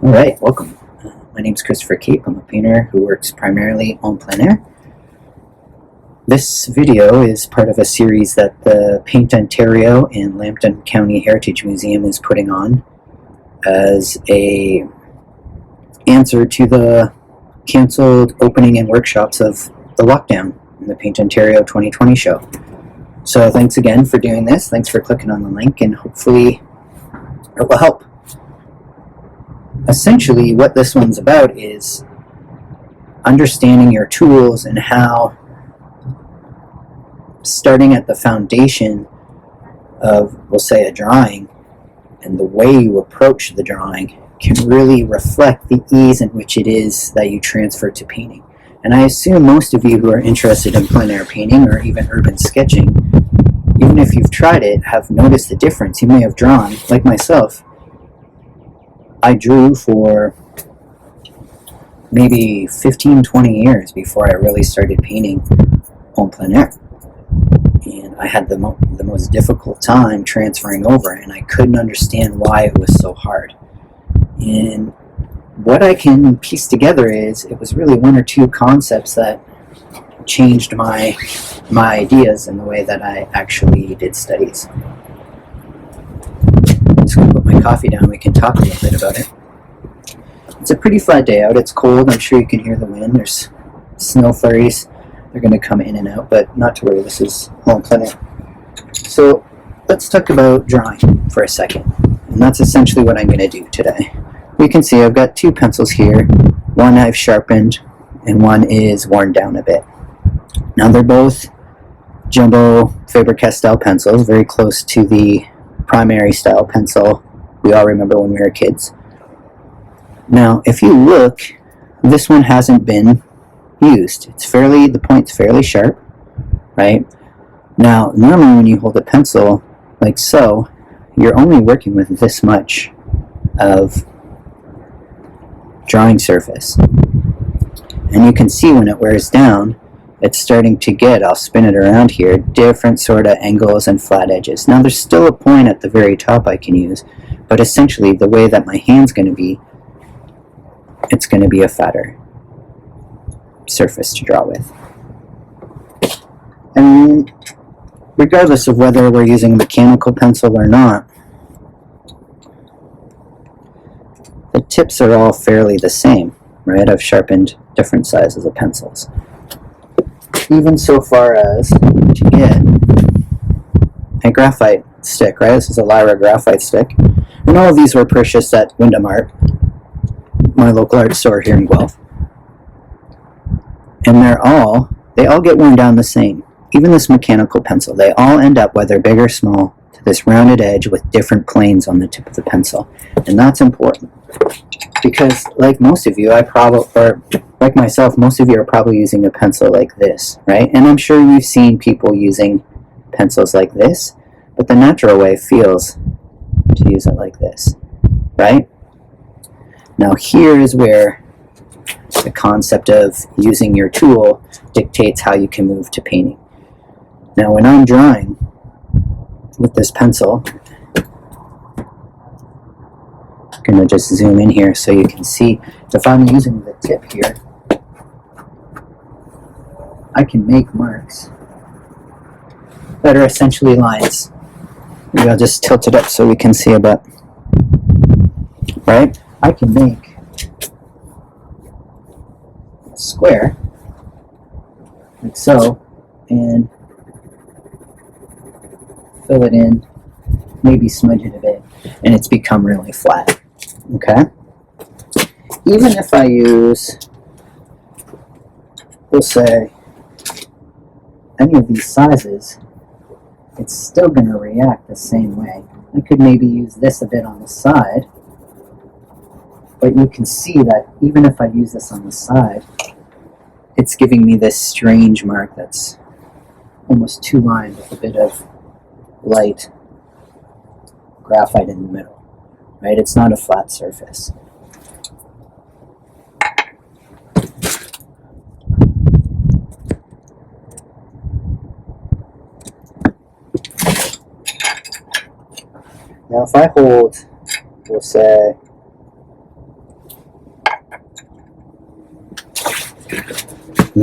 Alright, welcome. My name is Christopher Cape. I'm a painter who works primarily en plein air. This video is part of a series that the Paint Ontario and Lambton County Heritage Museum is putting on as a answer to the cancelled opening and workshops of the lockdown in the Paint Ontario 2020 show. So thanks again for doing this. Thanks for clicking on the link, and hopefully it will help. Essentially, what this one's about is understanding your tools and how starting at the foundation of, we'll say, a drawing and the way you approach the drawing can really reflect the ease in which it is that you transfer to painting. And I assume most of you who are interested in plein air painting or even urban sketching, even if you've tried it, have noticed the difference. You may have drawn, like myself. I drew for maybe 15-20 years before I really started painting en plein air. And I had the most difficult time transferring over, and I couldn't understand why it was so hard. And what I can piece together is it was really one or two concepts that changed my ideas and the way that I actually did studies. I'm just going to put my coffee down. We can talk a little bit about it. It's a pretty flat day out. It's cold. I'm sure you can hear the wind. There's snow flurries. They're going to come in and out, but not to worry. This is en plein air. So let's talk about drawing for a second. And that's essentially what I'm going to do today. You can see I've got two pencils here. One I've sharpened, and one is worn down a bit. Now they're both jumbo Faber-Castell pencils, very close to the primary style pencil we all remember when we were kids. Now, if you look, this one hasn't been used. The point's fairly sharp, right? Now, normally when you hold a pencil like so, you're only working with this much of drawing surface. And you can see when it wears down, it's starting to get, I'll spin it around here, different sort of angles and flat edges. Now there's still a point at the very top I can use, but essentially the way that my hand's going to be, it's going to be a fatter surface to draw with. And regardless of whether we're using a mechanical pencil or not, the tips are all fairly the same, right? I've sharpened different sizes of pencils. Even so far as to get a graphite stick, right? This is a Lyra graphite stick. And all of these were purchased at Wyndham Art, my local art store here in Guelph. And they all get worn down the same. Even this mechanical pencil, they all end up, whether big or small, to this rounded edge with different planes on the tip of the pencil. And that's important. Because like most of you, like myself, most of you are probably using a pencil like this, right? And I'm sure you've seen people using pencils like this, but the natural way feels to use it like this, right? Now here is where the concept of using your tool dictates how you can move to painting. Now when I'm drawing with this pencil, I'm going to just zoom in here so you can see if I'm using the tip here, I can make marks that are essentially lines. Maybe I'll just tilt it up so we can see a bit. Right? I can make a square like so and fill it in, maybe smudge it a bit, and it's become really flat. Okay? Even if I use, we'll say, any of these sizes, it's still going to react the same way. I could maybe use this a bit on the side, but you can see that even if I use this on the side, it's giving me this strange mark that's almost two-lined with a bit of light graphite in the middle. Right? It's not a flat surface. Now if I hold, we'll say,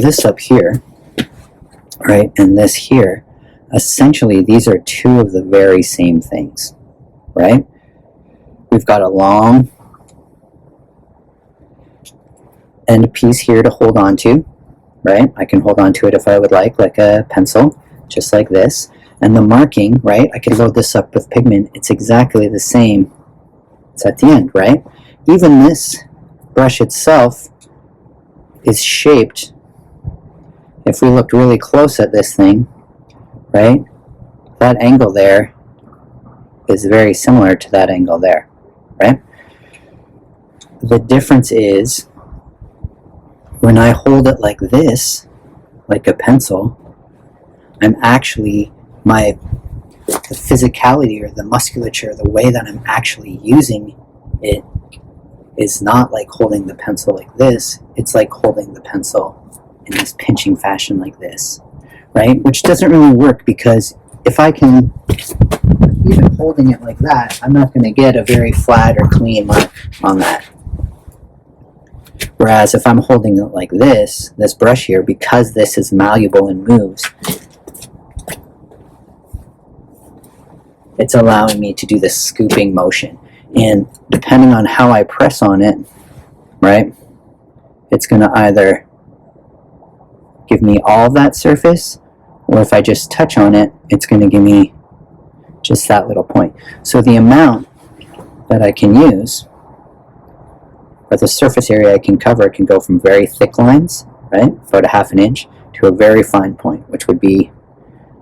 this up here, right, and this here, essentially these are two of the very same things, right? We've got a long end piece here to hold on to, right? I can hold on to it if I would like a pencil, just like this. And the marking, right, I could load this up with pigment. It's exactly the same. It's at the end, right? Even this brush itself is shaped. If we looked really close at this thing, right, that angle there is very similar to that angle there, right? The difference is when I hold it like this, like a pencil, I'm actually, the physicality or the musculature, the way that I'm actually using it is not like holding the pencil like this. It's like holding the pencil in this pinching fashion like this, right? Which doesn't really work, because if I can, even holding it like that, I'm not going to get a very flat or clean mark on that. Whereas if I'm holding it like this brush here, because this is malleable and moves, it's allowing me to do this scooping motion. And depending on how I press on it, right, it's going to either give me all of that surface, or if I just touch on it, it's going to give me just that little point. So the amount that I can use, or the surface area I can cover, can go from very thick lines, right, about a ½ an inch, to a very fine point, which would be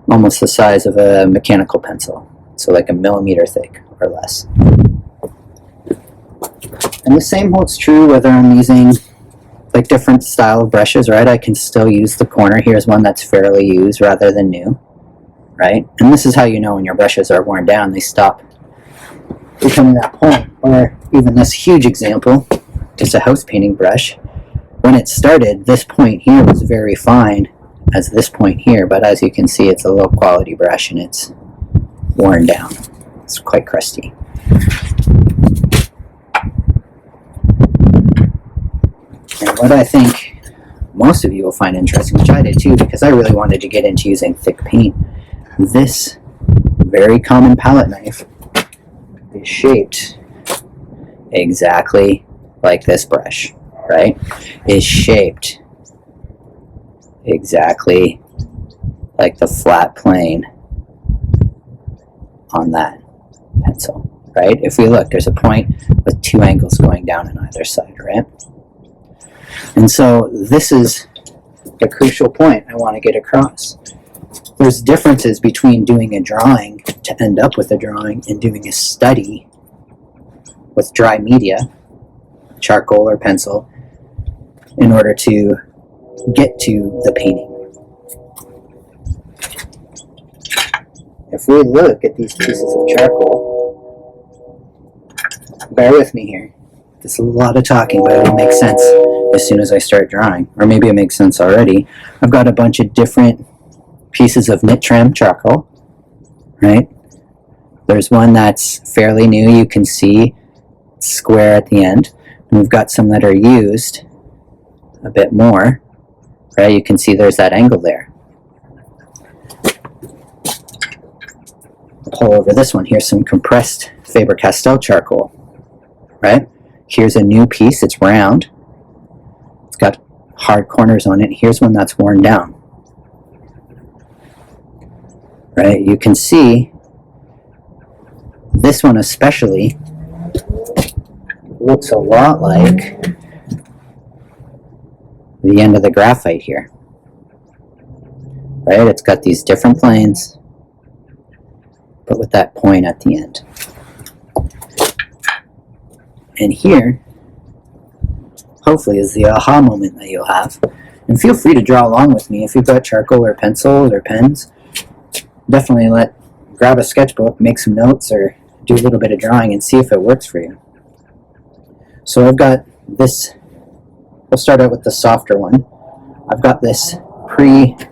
almost the size of a mechanical pencil. So like a millimeter thick or less. And the same holds true whether I'm using like different style of brushes, right? I can still use the corner. Here's one that's fairly used rather than new, right? And this is how you know when your brushes are worn down. They stop becoming that point. Or even this huge example, just a house painting brush. When it started, this point here was very fine as this point here, but as you can see, it's a low quality brush and it's worn down. It's quite crusty. And what I think most of you will find interesting, which I did too, because I really wanted to get into using thick paint, this very common palette knife is shaped exactly like this brush, right? Is shaped exactly like the flat plane on that pencil, right? If we look, there's a point with two angles going down on either side, right? And so this is a crucial point I want to get across. There's differences between doing a drawing to end up with a drawing and doing a study with dry media, charcoal or pencil, in order to get to the painting. If we look at these pieces of charcoal, bear with me here. There's a lot of talking, but it'll make sense as soon as I start drawing. Or maybe it makes sense already. I've got a bunch of different pieces of knit trim charcoal, right? There's one that's fairly new. You can see it's square at the end. And we've got some that are used a bit more, right? You can see there's that angle there. Pull over this one. Here's some compressed Faber-Castell charcoal, right? Here's a new piece. It's round. It's got hard corners on it. Here's one that's worn down, right? You can see this one especially looks a lot like the end of the graphite here, right? It's got these different planes, but with that point at the end. And here, hopefully, is the aha moment that you'll have. And feel free to draw along with me. If you've got charcoal or pencils or pens, definitely grab a sketchbook, make some notes, or do a little bit of drawing and see if it works for you. So I've got this, we'll start out with the softer one. I've got this pre-used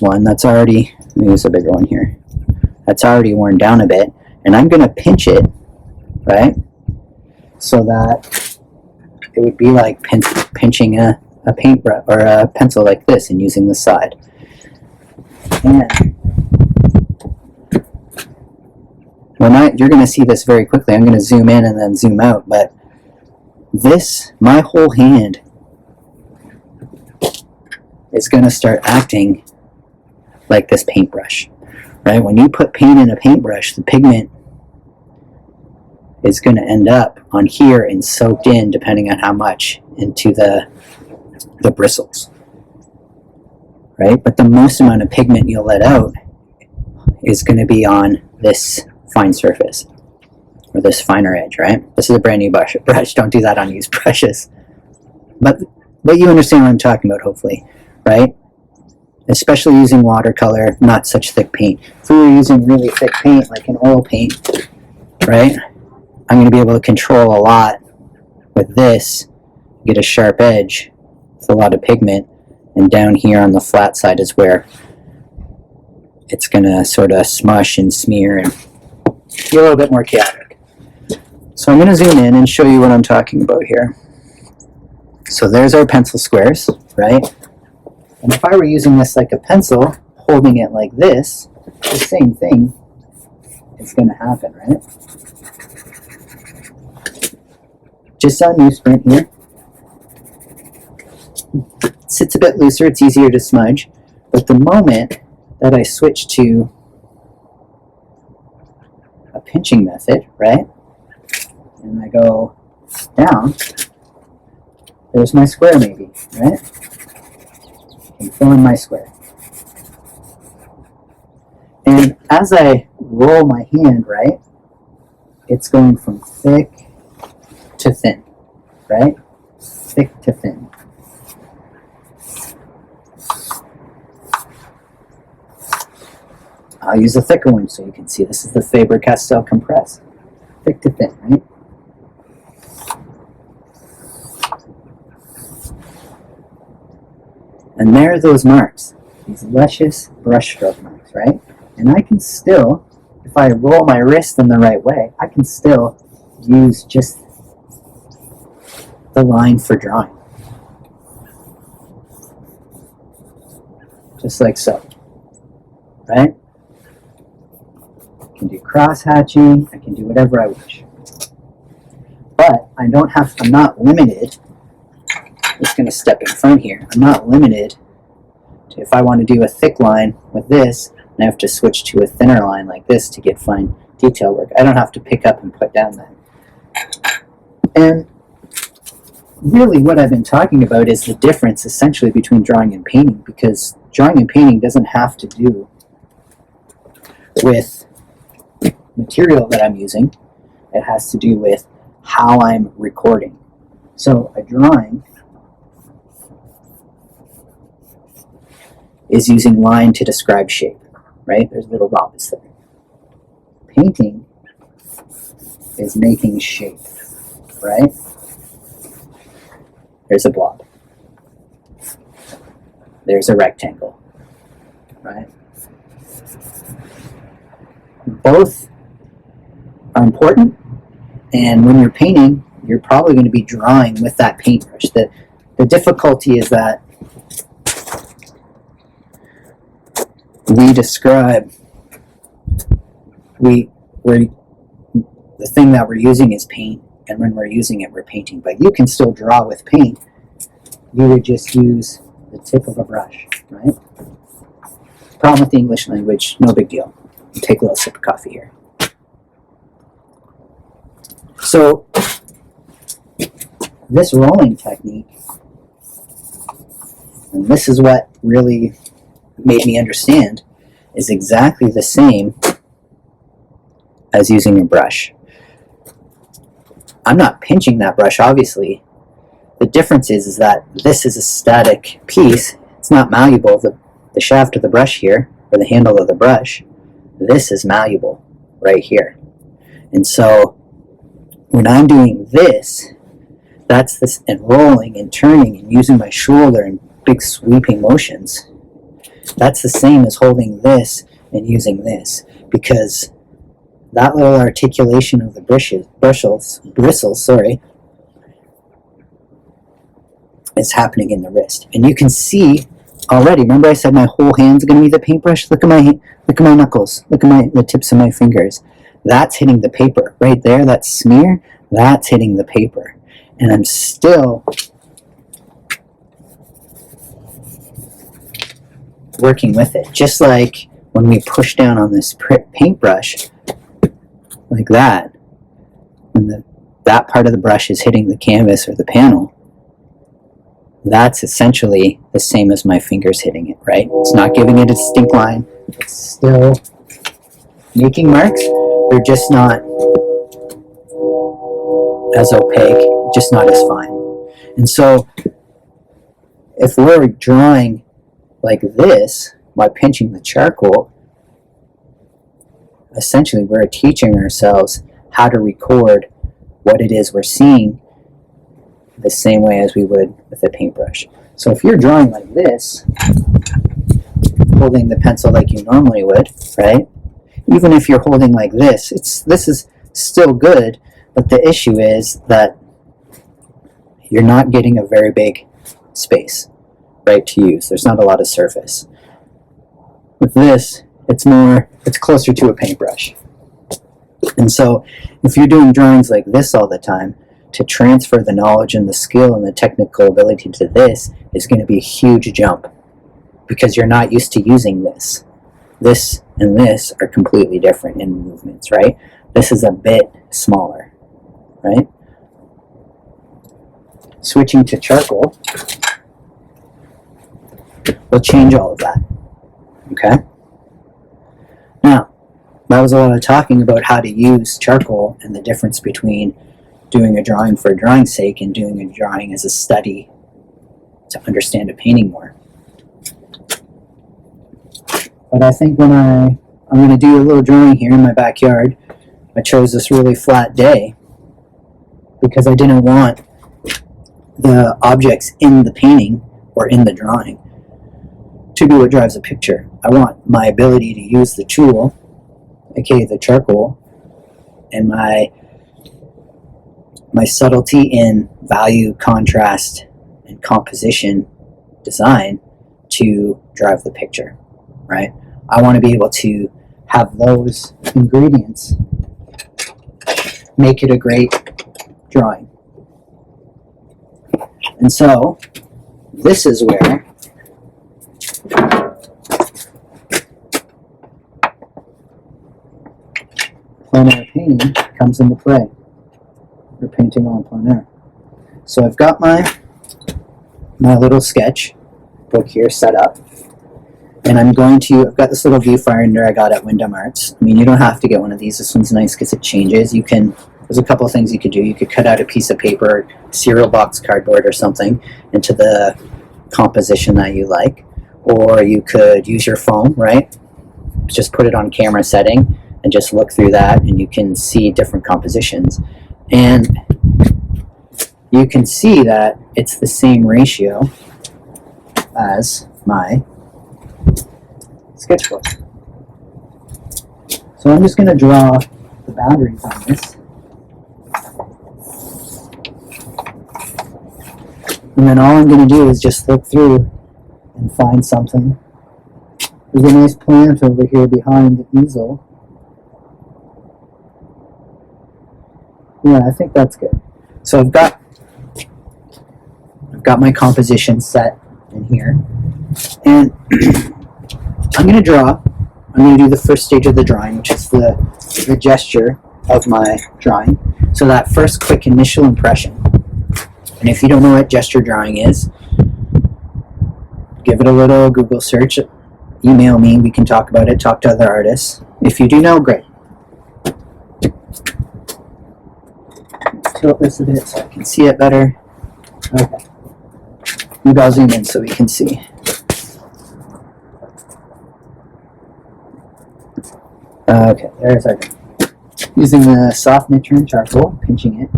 one that's already, let me use a bigger one here, that's already worn down a bit, and I'm going to pinch it, right, so that it would be like pinching a a paintbrush or a pencil like this and using the side. And you're going to see this very quickly. I'm going to zoom in and then zoom out, but this, my whole hand is going to start acting like this paintbrush, right? When you put paint in a paintbrush, the pigment is going to end up on here and soaked in, depending on how much, into the bristles, right? But the most amount of pigment you'll let out is going to be on this fine surface, or this finer edge, right? This is a brand new brush. Don't do that on used brushes. But you understand what I'm talking about, hopefully, right? Especially using watercolor, not such thick paint. If we were using really thick paint, like an oil paint, right? I'm going to be able to control a lot with this, get a sharp edge with a lot of pigment, and down here on the flat side is where it's going to sort of smush and smear and be a little bit more chaotic. So I'm going to zoom in and show you what I'm talking about here. So there's our pencil squares, right? And if I were using this like a pencil, holding it like this, the same thing is going to happen, right? Just on newsprint here. It sits a bit looser, it's easier to smudge, but the moment that I switch to a pinching method, right, and I go down, there's my square maybe, right? And fill in my square. And as I roll my hand, right, it's going from thick to thin, right? Thick to thin. I'll use a thicker one so you can see. This is the Faber-Castell Compress. Thick to thin, right? And there are those marks, these luscious brushstroke marks, right? And I can still, if I roll my wrist in the right way, I can still use just the line for drawing. Just like so, right? I can do cross hatching, I can do whatever I wish. But I'm not limited. I'm just going to step in front here. I'm not limited to, if I want to do a thick line with this, and I have to switch to a thinner line like this to get fine detail work. I don't have to pick up and put down that. And really what I've been talking about is the difference essentially between drawing and painting, because drawing and painting doesn't have to do with material that I'm using. It has to do with how I'm recording. So a drawing is using line to describe shape, right? There's a little rhombus there. Painting is making shape, right? There's a blob. There's a rectangle, right? Both are important, and when you're painting, you're probably going to be drawing with that paintbrush. The difficulty is that we describe, the thing that we're using is paint, and when we're using it, we're painting. But you can still draw with paint. You would just use the tip of a brush, right? Problem with the English language, no big deal. Take a little sip of coffee here. So this rolling technique, and this is what really made me understand, is exactly the same as using a brush. I'm not pinching that brush, obviously. The difference is that this is a static piece. It's not malleable. The shaft of the brush here, or the handle of the brush, this is malleable right here. And so when I'm doing this, that's this, and rolling and turning and using my shoulder in big sweeping motions, that's the same as holding this and using this, because that little articulation of the bristles, is happening in the wrist. And you can see already, remember I said my whole hand's going to be the paintbrush? Look at my knuckles. Look at the tips of my fingers. That's hitting the paper. Right there, that smear, that's hitting the paper. And I'm still working with it. Just like when we push down on this paintbrush, like that, when that part of the brush is hitting the canvas or the panel, that's essentially the same as my fingers hitting it, right? It's not giving it a distinct line. It's still making marks. They're just not as opaque, just not as fine. And so if we're drawing like this by pinching the charcoal, essentially we're teaching ourselves how to record what it is we're seeing the same way as we would with a paintbrush. So if you're drawing like this, holding the pencil like you normally would, right? Even if you're holding like this, this is still good, but the issue is that you're not getting a very big space, right, to use. There's not a lot of surface. With this, it's closer to a paintbrush. And so if you're doing drawings like this all the time, to transfer the knowledge and the skill and the technical ability to this is going to be a huge jump, because you're not used to using this. This and this are completely different in movements, right? This is a bit smaller, right? Switching to charcoal will change all of that, okay? Now, that was a lot of talking about how to use charcoal and the difference between doing a drawing for drawing's sake and doing a drawing as a study to understand a painting more. But I think when I'm going to do a little drawing here in my backyard, I chose this really flat day because I didn't want the objects in the painting or in the drawing to be what drives a picture. I want my ability to use the tool, aka the charcoal, and my subtlety in value, contrast, and composition design to drive the picture, right? I want to be able to have those ingredients make it a great drawing. And so, this is where plein air painting comes into play. We're painting on plein air. So I've got my little sketch book here set up, and I've got this little viewfinder I got at Wyndham Arts. I mean, you don't have to get one of these. This one's nice because it changes. There's a couple of things you could do. You could cut out a piece of paper, cereal box cardboard or something, into the composition that you like. Or you could use your phone, right? Just put it on camera setting and just look through that, and you can see different compositions. And you can see that it's the same ratio as my sketchbook. So I'm just going to draw the boundaries on this. And then all I'm going to do is just look through and find something. There's a nice plant over here behind the easel. Yeah, I think that's good. So I've got my composition set in here, and I'm going to draw. I'm going to do the first stage of the drawing, which is the gesture of my drawing. So that first quick initial impression. And if you don't know what gesture drawing is, give it a little Google search. Email me. We can talk about it. Talk to other artists. If you do know, great. Tilt this a bit so I can see it better. Okay. Maybe I'll zoom in so we can see. Okay, there's our drawing. Using the soft nitrogen charcoal, pinching it.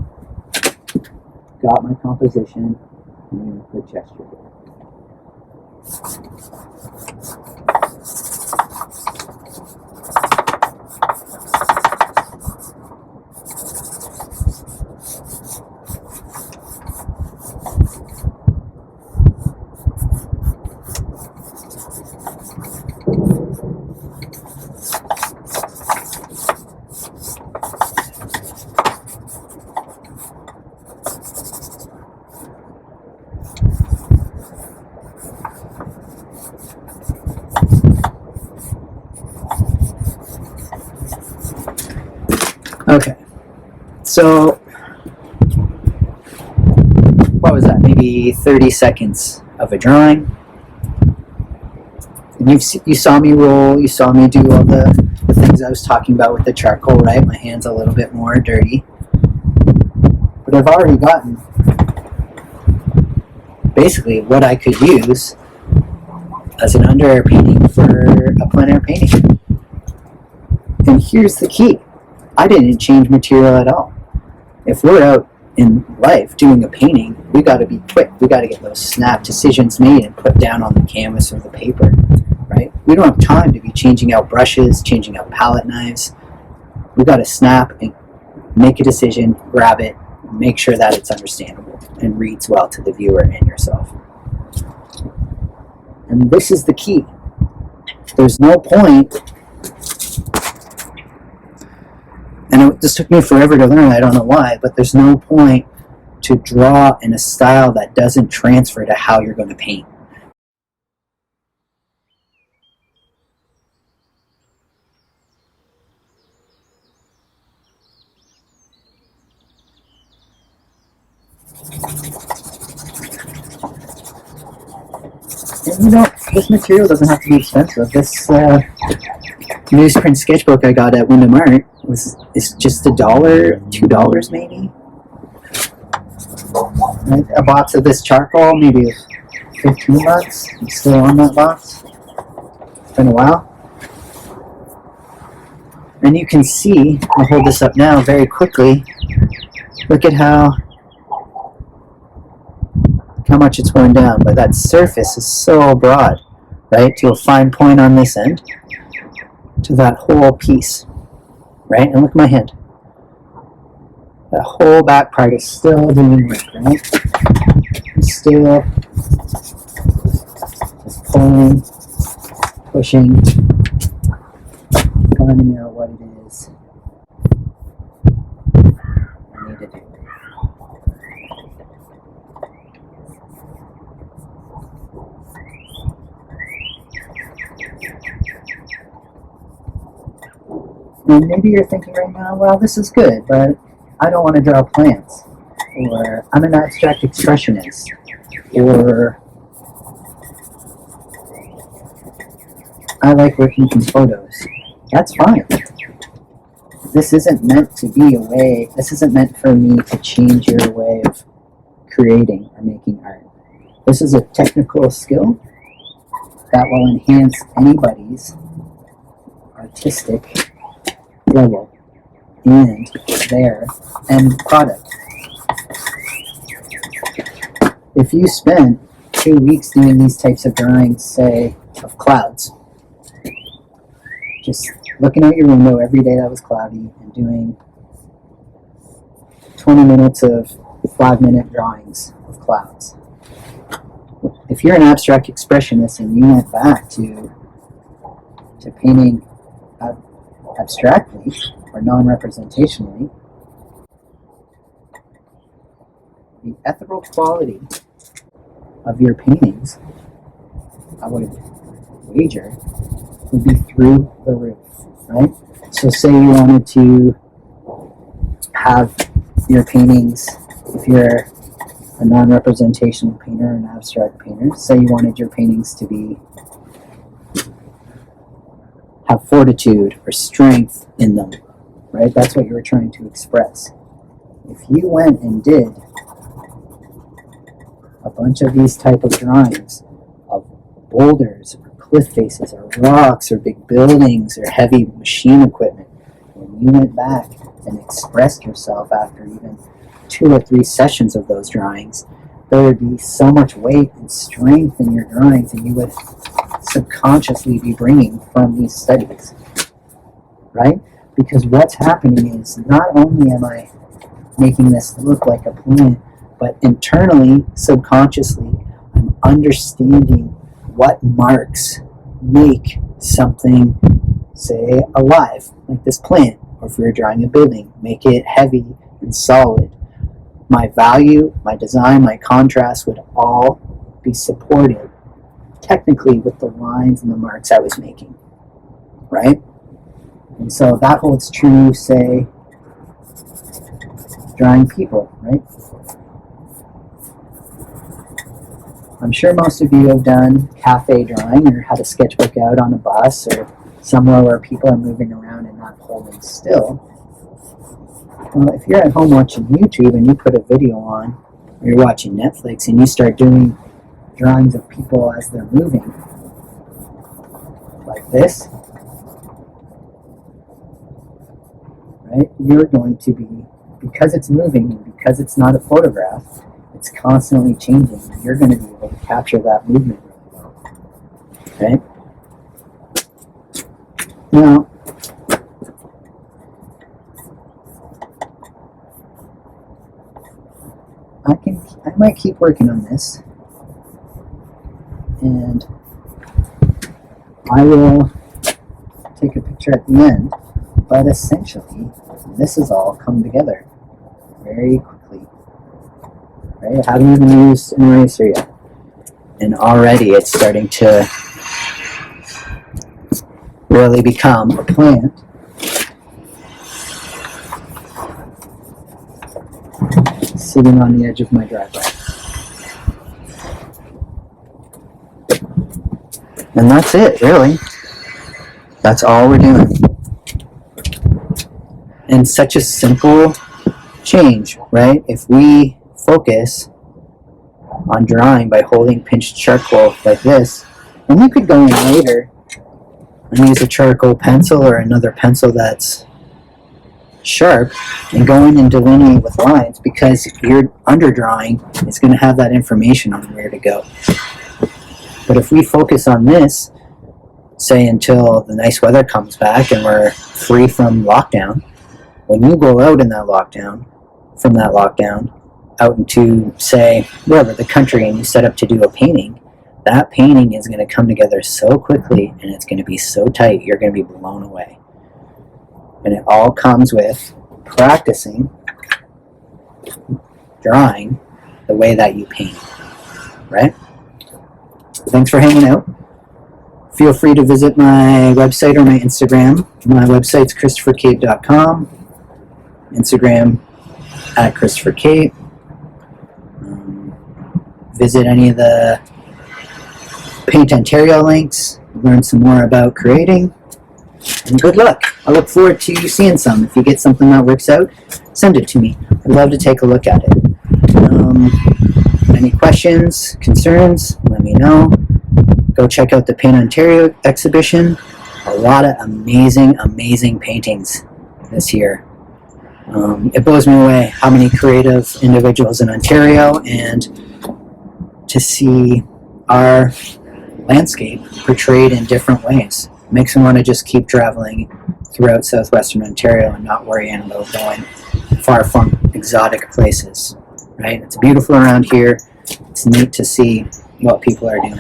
Got my composition. I'm going to put gesture here. Okay, so what was that? Maybe 30 seconds of a drawing. And you saw me roll, you saw me do all the things I was talking about with the charcoal, right? My hand's a little bit more dirty. But I've already gotten basically what I could use as an under air painting for a plein air painting. And here's the key. I didn't change material at all. If we're out in life doing a painting, we got to be quick. We got to get those snap decisions made and put down on the canvas or the paper, right? We don't have time to be changing out brushes, changing out palette knives. We got to snap and make a decision, grab it, make sure that it's understandable and reads well to the viewer and yourself. And this is the key. There's no point, and this took me forever to learn, I don't know why, but there's no point to draw in a style that doesn't transfer to how you're going to paint. And you know, this material doesn't have to be expensive. This newsprint sketchbook I got at Wyndham Art is just $1, $2 maybe. Right? A box of this charcoal, maybe $15. I'm still on that box. It's been a while. And you can see, I'll hold this up now very quickly. Look at how much it's worn down, but that surface is so broad, right? To a fine point on this end, to that whole piece, right? And look at my hand. That whole back part is still doing work, right? It's still just pulling, pushing, finding out what it is I need to do. And maybe you're thinking right now, well, this is good, but I don't want to draw plants, or I'm an abstract expressionist, or I like working from photos. That's fine. This isn't meant to be a way, this isn't meant for me to change your way of creating or making art. This is a technical skill that will enhance anybody's artistic level and their end product. If you spend 2 weeks doing these types of drawings, say, of clouds, just looking out your window every day that was cloudy and doing 20 minutes of 5-minute drawings of clouds. If you're an abstract expressionist and you went back to painting abstractly or non-representationally, the ethereal quality of your paintings, I would wager, would be through the roof, right? So say you wanted to have your paintings, if you're a non-representational painter or an abstract painter, say you wanted your paintings to have fortitude or strength in them, right? That's what you were trying to express. If you went and did a bunch of these type of drawings of boulders or cliff faces or rocks or big buildings or heavy machine equipment, and you went back and expressed yourself after even 2 or 3 sessions of those drawings, there would be so much weight and strength in your drawings, and you would subconsciously be bringing from these studies, right? Because what's happening is not only am I making this look like a plant, but internally, subconsciously, I'm understanding what marks make something, say, alive, like this plant, or if we were drawing a building, make it heavy and solid. My value, my design, my contrast would all be supported technically with the lines and the marks I was making, right? And so that holds true, say, drawing people, right? I'm sure most of you have done cafe drawing or had a sketchbook out on a bus or somewhere where people are moving around and not holding still. Well, if you're at home watching YouTube and you put a video on, or you're watching Netflix and you start doing drawings of people as they're moving, like this, right? You're going to be, because it's moving and because it's not a photograph, it's constantly changing. And you're going to be able to capture that movement really well. Okay? Now, I might keep working on this, and I will take a picture at the end, but essentially, this has all come together very quickly. Right? I haven't even used an eraser yet, and already it's starting to really become a plant. Sitting on the edge of my driveway. And that's it, really. That's all we're doing. And such a simple change, right? If we focus on drawing by holding pinched charcoal like this, and you could go in later and use a charcoal pencil or another pencil that's sharp and go in and delineate with lines, because your underdrawing is going to have that information on where to go. But if we focus on this, say until the nice weather comes back and we're free from lockdown, when you go out in that lockdown, from that lockdown, out into, say, wherever, the country, and you set up to do a painting, that painting is going to come together so quickly and it's going to be so tight, you're going to be blown away. And it all comes with practicing drawing the way that you paint, right? Thanks for hanging out. Feel free to visit my website or my Instagram. My website's christophercape.com. Instagram at christophercape. Visit any of the Paint Ontario links. Learn some more about creating. And good luck. I look forward to you seeing some. If you get something that works out, send it to me. I'd love to take a look at it. Any questions, concerns, let me know. Go check out the Paint Ontario exhibition. A lot of amazing, amazing paintings this year. It blows me away how many creative individuals in Ontario, and to see our landscape portrayed in different ways. Makes me want to just keep traveling throughout southwestern Ontario and not worrying about going far from exotic places, right? It's beautiful around here. It's neat to see what people are doing.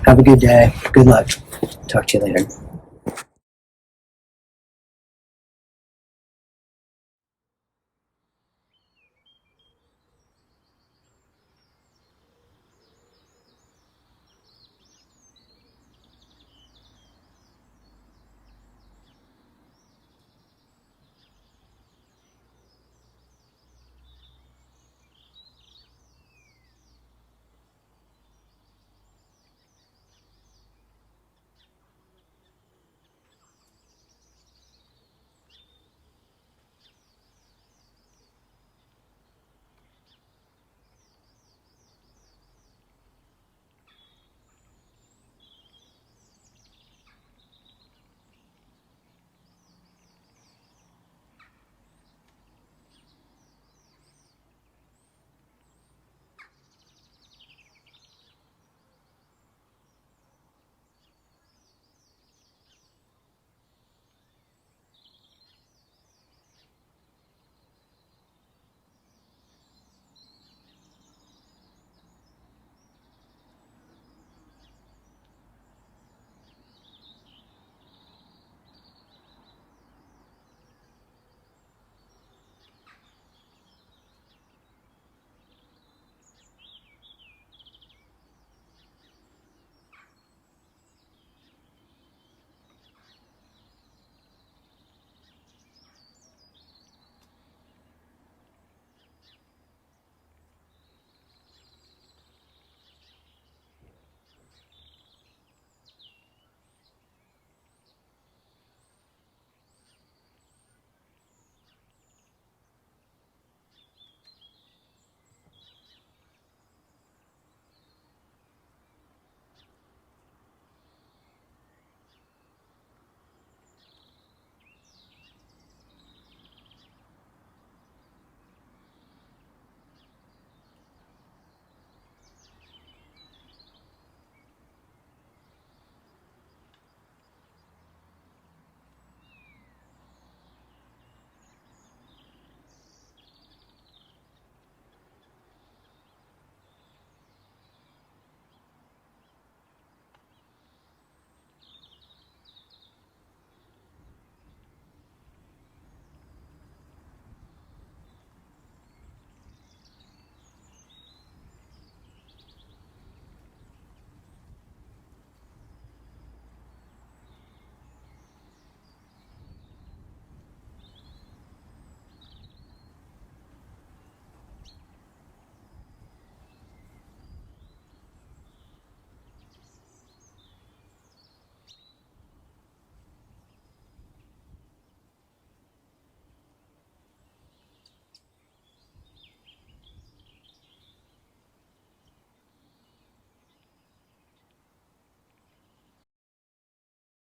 Have a good day. Good luck. Talk to you later.